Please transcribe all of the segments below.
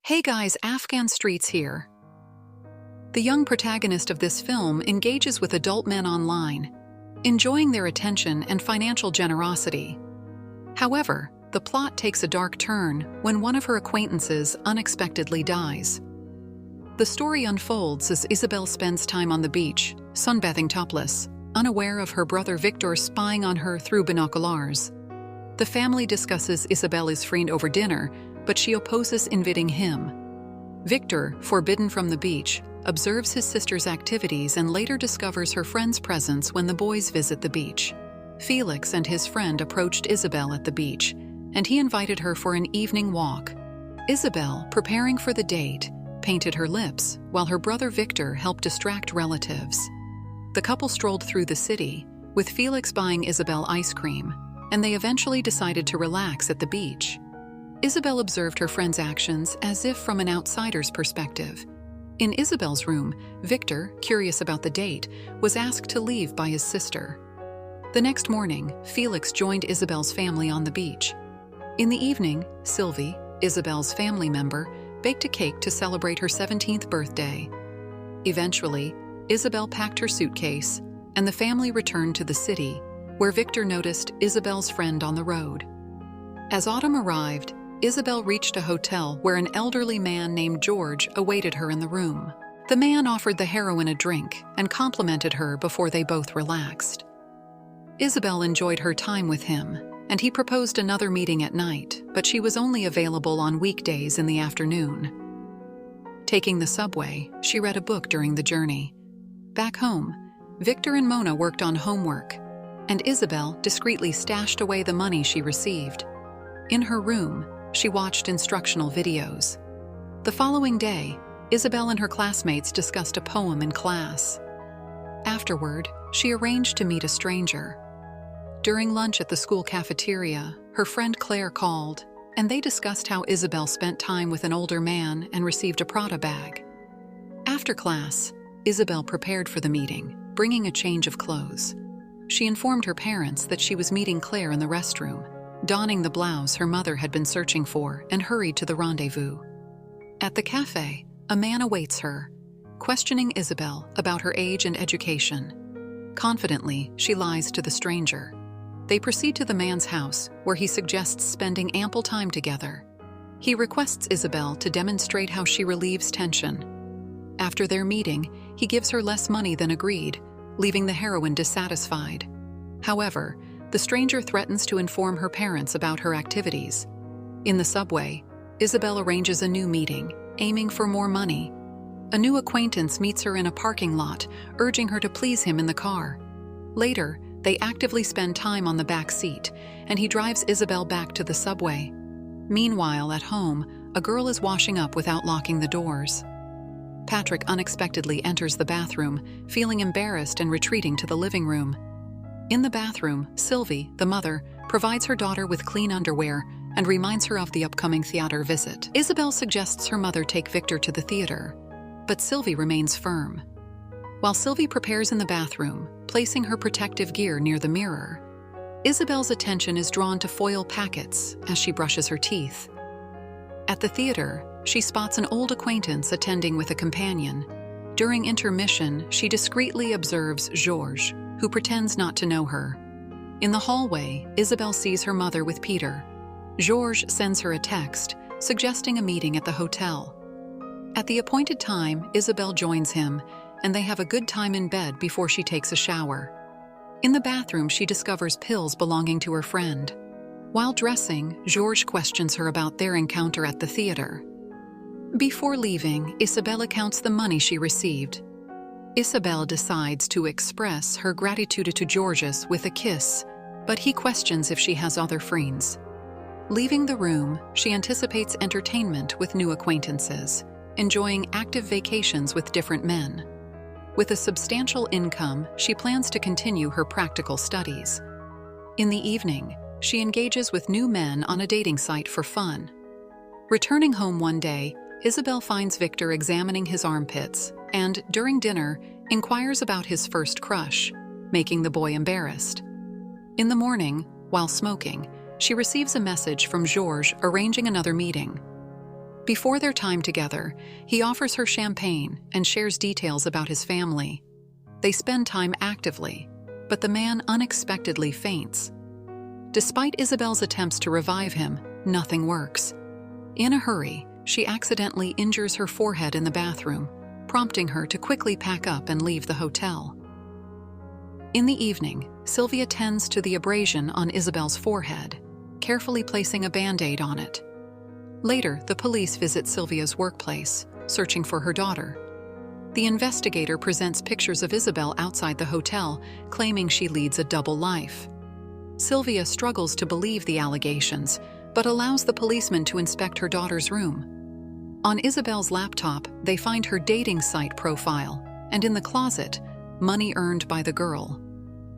Hey guys, Afghan Streets here. The young protagonist of this film engages with adult men online, enjoying their attention and financial generosity. However, the plot takes a dark turn when one of her acquaintances unexpectedly dies. The story unfolds as Isabel spends time on the beach, sunbathing topless, unaware of her brother Victor spying on her through binoculars. The family discusses Isabel's friend over dinner, but she opposes inviting him. Victor, forbidden from the beach, observes his sister's activities and later discovers her friend's presence when the boys visit the beach. Felix and his friend approached Isabel at the beach, and he invited her for an evening walk. Isabel, preparing for the date, painted her lips, while her brother Victor helped distract relatives. The couple strolled through the city, with Felix buying Isabel ice cream, and they eventually decided to relax at the beach. Isabel observed her friend's actions as if from an outsider's perspective. In Isabel's room, Victor, curious about the date, was asked to leave by his sister. The next morning, Felix joined Isabel's family on the beach. In the evening, Sylvie, Isabel's family member, baked a cake to celebrate her 17th birthday. Eventually, Isabel packed her suitcase, and the family returned to the city, where Victor noticed Isabel's friend on the road. As autumn arrived, Isabel reached a hotel where an elderly man named George awaited her in the room. The man offered the heroine a drink and complimented her before they both relaxed. Isabel enjoyed her time with him, and he proposed another meeting at night, but she was only available on weekdays in the afternoon. Taking the subway, she read a book during the journey. Back home, Victor and Mona worked on homework, and Isabel discreetly stashed away the money she received. In her room, she watched instructional videos. The following day, Isabel and her classmates discussed a poem in class. Afterward, she arranged to meet a stranger. During lunch at the school cafeteria, her friend Claire called, and they discussed how Isabel spent time with an older man and received a Prada bag. After class, Isabel prepared for the meeting, bringing a change of clothes. She informed her parents that she was meeting Claire in the restroom, donning the blouse her mother had been searching for, and hurried to the rendezvous. At the cafe, a man awaits her, questioning Isabel about her age and education. Confidently, she lies to the stranger. They proceed to the man's house, where he suggests spending ample time together. He requests Isabel to demonstrate how she relieves tension. After their meeting, he gives her less money than agreed, leaving the heroine dissatisfied. However, the stranger threatens to inform her parents about her activities. In the subway, Isabel arranges a new meeting, aiming for more money. A new acquaintance meets her in a parking lot, urging her to please him in the car. Later, they actively spend time on the back seat, and he drives Isabel back to the subway. Meanwhile, at home, a girl is washing up without locking the doors. Patrick unexpectedly enters the bathroom, feeling embarrassed and retreating to the living room. In the bathroom, Sylvie, the mother, provides her daughter with clean underwear and reminds her of the upcoming theater visit. Isabel suggests her mother take Victor to the theater, but Sylvie remains firm. While Sylvie prepares in the bathroom, placing her protective gear near the mirror, Isabel's attention is drawn to foil packets as she brushes her teeth. At the theater, she spots an old acquaintance attending with a companion. During intermission, she discreetly observes Georges, who pretends not to know her. In the hallway, Isabel sees her mother with Peter. Georges sends her a text, suggesting a meeting at the hotel. At the appointed time, Isabel joins him, and they have a good time in bed before she takes a shower. In the bathroom, she discovers pills belonging to her friend. While dressing, Georges questions her about their encounter at the theater. Before leaving, Isabel recounts the money she received. Isabel decides to express her gratitude to Georges with a kiss, but he questions if she has other friends. Leaving the room, she anticipates entertainment with new acquaintances, enjoying active vacations with different men. With a substantial income, she plans to continue her practical studies. In the evening, she engages with new men on a dating site for fun. Returning home one day, Isabel finds Victor examining his armpits and, during dinner, inquires about his first crush, making the boy embarrassed. In the morning, while smoking, she receives a message from Georges arranging another meeting. Before their time together, he offers her champagne and shares details about his family. They spend time actively, but the man unexpectedly faints. Despite Isabel's attempts to revive him, nothing works. In a hurry, she accidentally injures her forehead in the bathroom, prompting her to quickly pack up and leave the hotel. In the evening, Sylvia tends to the abrasion on Isabel's forehead, carefully placing a Band-Aid on it. Later, the police visit Sylvia's workplace, searching for her daughter. The investigator presents pictures of Isabel outside the hotel, claiming she leads a double life. Sylvia struggles to believe the allegations, but allows the policeman to inspect her daughter's room. On Isabel's laptop, they find her dating site profile, and in the closet, money earned by the girl.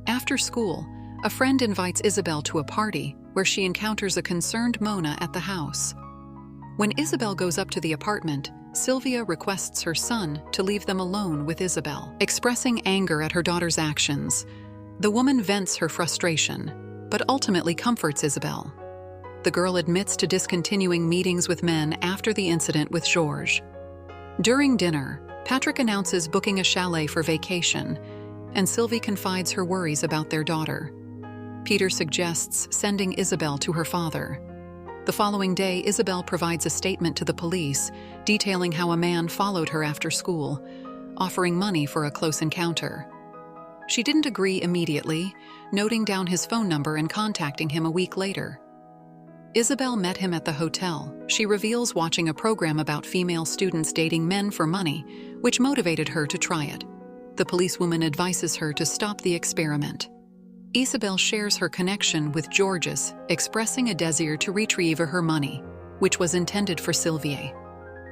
After school, a friend invites Isabel to a party where she encounters a concerned Mona at the house. When Isabel goes up to the apartment, Sylvia requests her son to leave them alone with Isabel. Expressing anger at her daughter's actions, the woman vents her frustration, but ultimately comforts Isabel. The girl admits to discontinuing meetings with men after the incident with Georges. During dinner, Patrick announces booking a chalet for vacation, and Sylvie confides her worries about their daughter. Peter suggests sending Isabel to her father. The following day, Isabel provides a statement to the police, detailing how a man followed her after school, offering money for a close encounter. She didn't agree immediately, noting down his phone number and contacting him a week later. Isabel met him at the hotel. She reveals watching a program about female students dating men for money, which motivated her to try it. The policewoman advises her to stop the experiment. Isabel shares her connection with Georges, expressing a desire to retrieve her money, which was intended for Sylvie.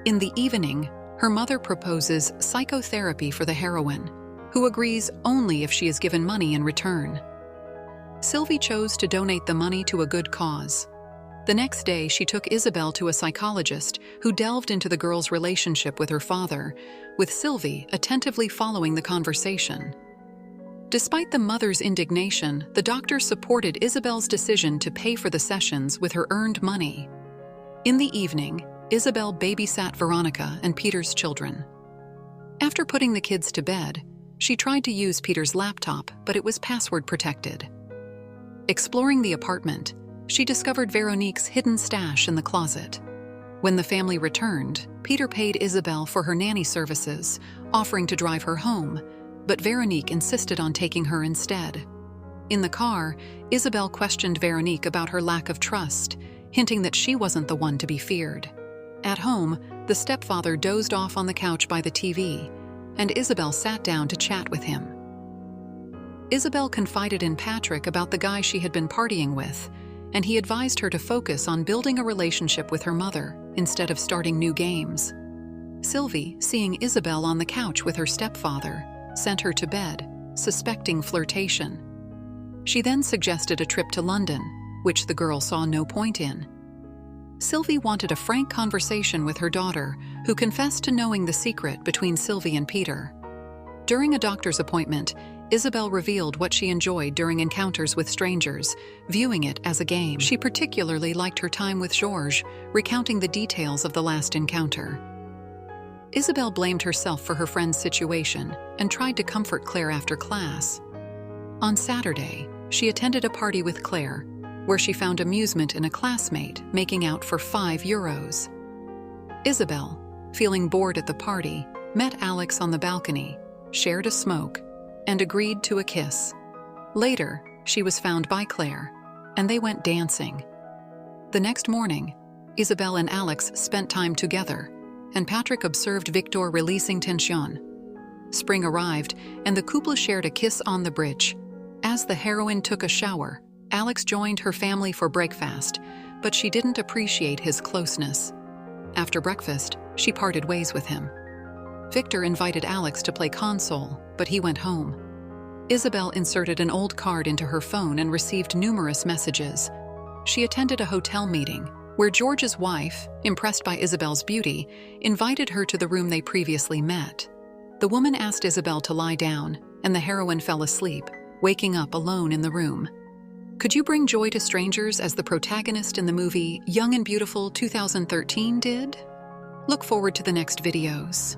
In the evening, her mother proposes psychotherapy for the heroine, who agrees only if she is given money in return. Sylvie chose to donate the money to a good cause. The next day, she took Isabel to a psychologist who delved into the girl's relationship with her father, with Sylvie attentively following the conversation. Despite the mother's indignation, the doctor supported Isabel's decision to pay for the sessions with her earned money. In the evening, Isabel babysat Veronica and Peter's children. After putting the kids to bed, she tried to use Peter's laptop, but it was password protected. Exploring the apartment, she discovered Veronique's hidden stash in the closet. When the family returned, Peter paid Isabel for her nanny services, offering to drive her home, but Veronique insisted on taking her instead. In the car, Isabel questioned Veronique about her lack of trust, hinting that she wasn't the one to be feared. At home, the stepfather dozed off on the couch by the TV, and Isabel sat down to chat with him. Isabel confided in Patrick about the guy she had been partying with, and he advised her to focus on building a relationship with her mother instead of starting new games. Sylvie, seeing Isabel on the couch with her stepfather, sent her to bed, suspecting flirtation. She then suggested a trip to London, which the girl saw no point in. Sylvie wanted a frank conversation with her daughter, who confessed to knowing the secret between Sylvie and Peter. During a doctor's appointment, Isabel revealed what she enjoyed during encounters with strangers, viewing it as a game. She particularly liked her time with Georges, recounting the details of the last encounter. Isabel blamed herself for her friend's situation and tried to comfort Claire after class. On Saturday, she attended a party with Claire, where she found amusement in a classmate making out for €5. Isabel, feeling bored at the party, met Alex on the balcony, shared a smoke, and agreed to a kiss. Later, she was found by Claire, and they went dancing. The next morning, Isabel and Alex spent time together, and Patrick observed Victor releasing tension. Spring arrived, and the couple shared a kiss on the bridge. As the heroine took a shower, Alex joined her family for breakfast, but she didn't appreciate his closeness. After breakfast, she parted ways with him. Victor invited Alex to play console, but he went home. Isabel inserted an old card into her phone and received numerous messages. She attended a hotel meeting, where George's wife, impressed by Isabel's beauty, invited her to the room they previously met. The woman asked Isabel to lie down, and the heroine fell asleep, waking up alone in the room. Could you bring joy to strangers as the protagonist in the movie Young and Beautiful 2013 did? Look forward to the next videos.